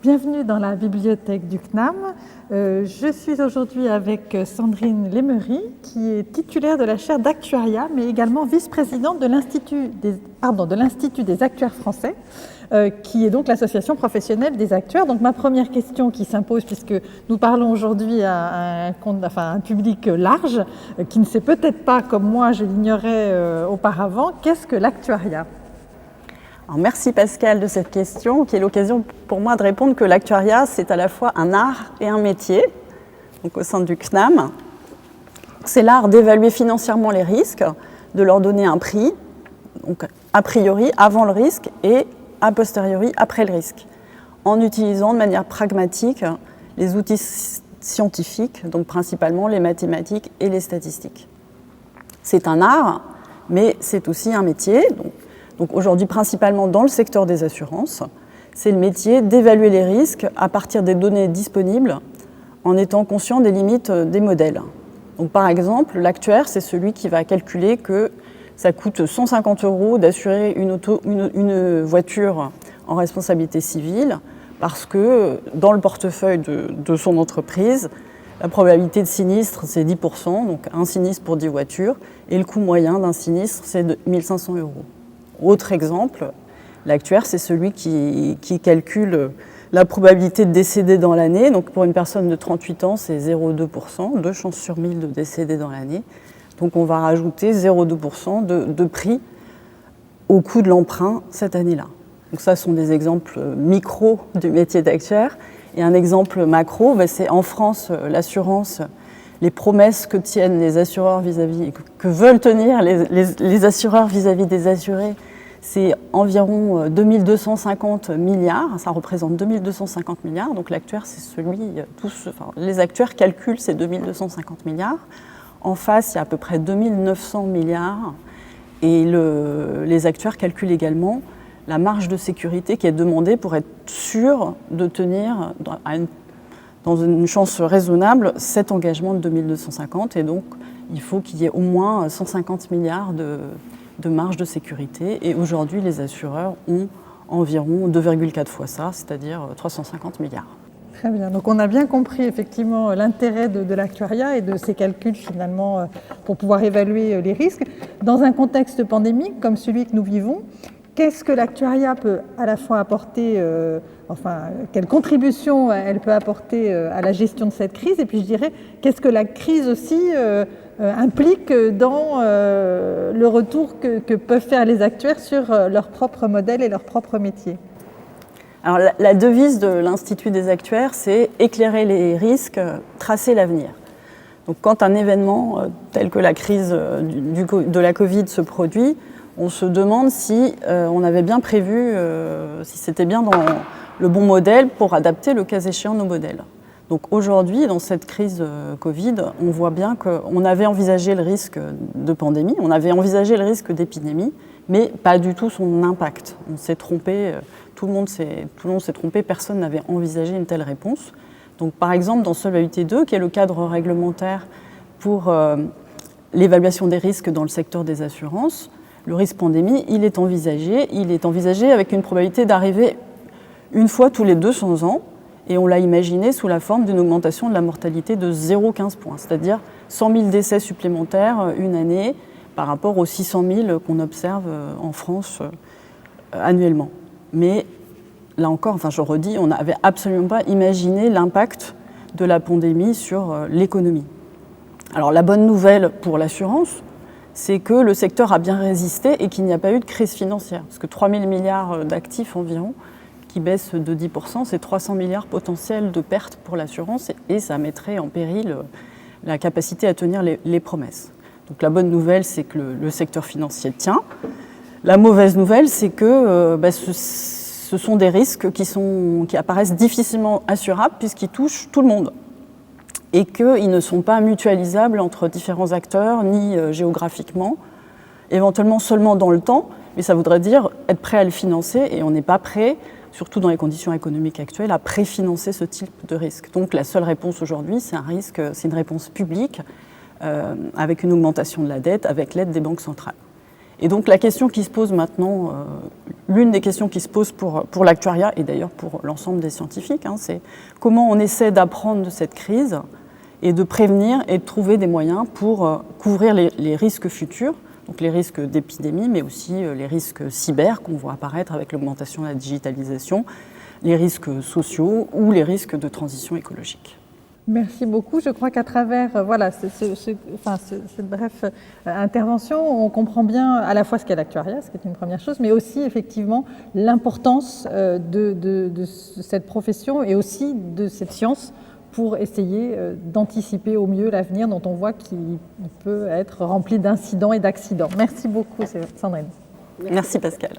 Bienvenue dans la bibliothèque du CNAM. Je suis aujourd'hui avec Sandrine Lemery, qui est titulaire de la chaire d'actuariat, mais également vice-présidente de l'Institut des actuaires français, qui est donc l'association professionnelle des actuaires. Donc ma première question qui s'impose, puisque nous parlons aujourd'hui à un public large, qui ne sait peut-être pas, comme moi je l'ignorais auparavant, qu'est-ce que l'actuariat ? Alors, merci Pascal de cette question, qui est l'occasion pour moi de répondre que l'actuariat, c'est à la fois un art et un métier, donc au sein du CNAM. C'est l'art d'évaluer financièrement les risques, de leur donner un prix, donc a priori avant le risque et a posteriori après le risque, en utilisant de manière pragmatique les outils scientifiques, donc principalement les mathématiques et les statistiques. C'est un art, mais c'est aussi un métier. Donc aujourd'hui, principalement dans le secteur des assurances, c'est le métier d'évaluer les risques à partir des données disponibles en étant conscient des limites des modèles. Donc par exemple, l'actuaire, c'est celui qui va calculer que ça coûte 150 € d'assurer une voiture en responsabilité civile parce que dans le portefeuille de son entreprise, la probabilité de sinistre, c'est 10%, donc un sinistre pour 10 voitures, et le coût moyen d'un sinistre, c'est de 1 500 €. Autre exemple, l'actuaire, c'est celui qui calcule la probabilité de décéder dans l'année. Donc pour une personne de 38 ans, c'est 0,2%, 2 chances sur 1000 de décéder dans l'année. Donc on va rajouter 0,2% de prix au coût de l'emprunt cette année-là. Donc ça, ce sont des exemples micro du métier d'actuaire. Et un exemple macro, c'est en France, l'assurance, les promesses que tiennent les assureurs que veulent tenir les assureurs vis-à-vis des assurés, c'est environ 2250 milliards, ça représente 2250 milliards, donc l'actuaire, c'est les actuaires calculent ces 2250 milliards. En face, il y a à peu près 2900 milliards, et les actuaires calculent également la marge de sécurité qui est demandée pour être sûr de tenir dans une chance raisonnable cet engagement de 2250, et donc il faut qu'il y ait au moins 150 milliards de marge de sécurité, et aujourd'hui les assureurs ont environ 2,4 fois ça, c'est-à-dire 350 milliards. Très bien, donc on a bien compris effectivement l'intérêt de l'actuariat et de ces calculs finalement pour pouvoir évaluer les risques. Dans un contexte pandémique comme celui que nous vivons, qu'est-ce que l'actuariat peut à la fois apporter, quelle contribution elle peut apporter à la gestion de cette crise, et puis je dirais, qu'est-ce que la crise aussi implique dans le retour que peuvent faire les actuaires sur leur propre modèle et leur propre métier. Alors la devise de l'Institut des actuaires, c'est éclairer les risques, tracer l'avenir. Donc quand un événement tel que la crise de la Covid se produit, on se demande si on avait bien prévu, si c'était bien dans le bon modèle pour adapter le cas échéant nos modèles. Donc aujourd'hui, dans cette crise Covid, on voit bien qu'on avait envisagé le risque de pandémie, on avait envisagé le risque d'épidémie, mais pas du tout son impact. On s'est trompé, tout le monde s'est trompé, personne n'avait envisagé une telle réponse. Donc par exemple, dans Solvabilité 2, qui est le cadre réglementaire pour l'évaluation des risques dans le secteur des assurances, le risque pandémie, il est envisagé avec une probabilité d'arriver une fois tous les 200 ans, et on l'a imaginé sous la forme d'une augmentation de la mortalité de 0,15 points, c'est-à-dire 100 000 décès supplémentaires une année par rapport aux 600 000 qu'on observe en France annuellement. Mais là encore, je redis, on n'avait absolument pas imaginé l'impact de la pandémie sur l'économie. Alors la bonne nouvelle pour l'assurance, c'est que le secteur a bien résisté et qu'il n'y a pas eu de crise financière. Parce que 3 000 milliards d'actifs environ, qui baissent de 10%, c'est 300 milliards potentiels de pertes pour l'assurance, et ça mettrait en péril la capacité à tenir les promesses. Donc la bonne nouvelle, c'est que le secteur financier tient. La mauvaise nouvelle, c'est que ce sont des risques qui apparaissent difficilement assurables puisqu'ils touchent tout le monde, et qu'ils ne sont pas mutualisables entre différents acteurs, ni géographiquement, éventuellement seulement dans le temps, mais ça voudrait dire être prêt à le financer, et on n'est pas prêt, surtout dans les conditions économiques actuelles, à préfinancer ce type de risque. Donc la seule réponse aujourd'hui, c'est une réponse publique, avec une augmentation de la dette, avec l'aide des banques centrales. Et donc la question qui se pose maintenant, l'une des questions qui se pose pour l'actuariat et d'ailleurs pour l'ensemble des scientifiques, c'est comment on essaie d'apprendre de cette crise et de prévenir et de trouver des moyens pour couvrir les risques futurs, donc les risques d'épidémie, mais aussi les risques cyber qu'on voit apparaître avec l'augmentation de la digitalisation, les risques sociaux ou les risques de transition écologique. Merci beaucoup. Je crois qu'à travers cette brève intervention, on comprend bien à la fois ce qu'est l'actuariat, ce qui est une première chose, mais aussi effectivement l'importance de cette profession et aussi de cette science pour essayer d'anticiper au mieux l'avenir dont on voit qu'il peut être rempli d'incidents et d'accidents. Merci beaucoup, Sandrine. Merci Pascal.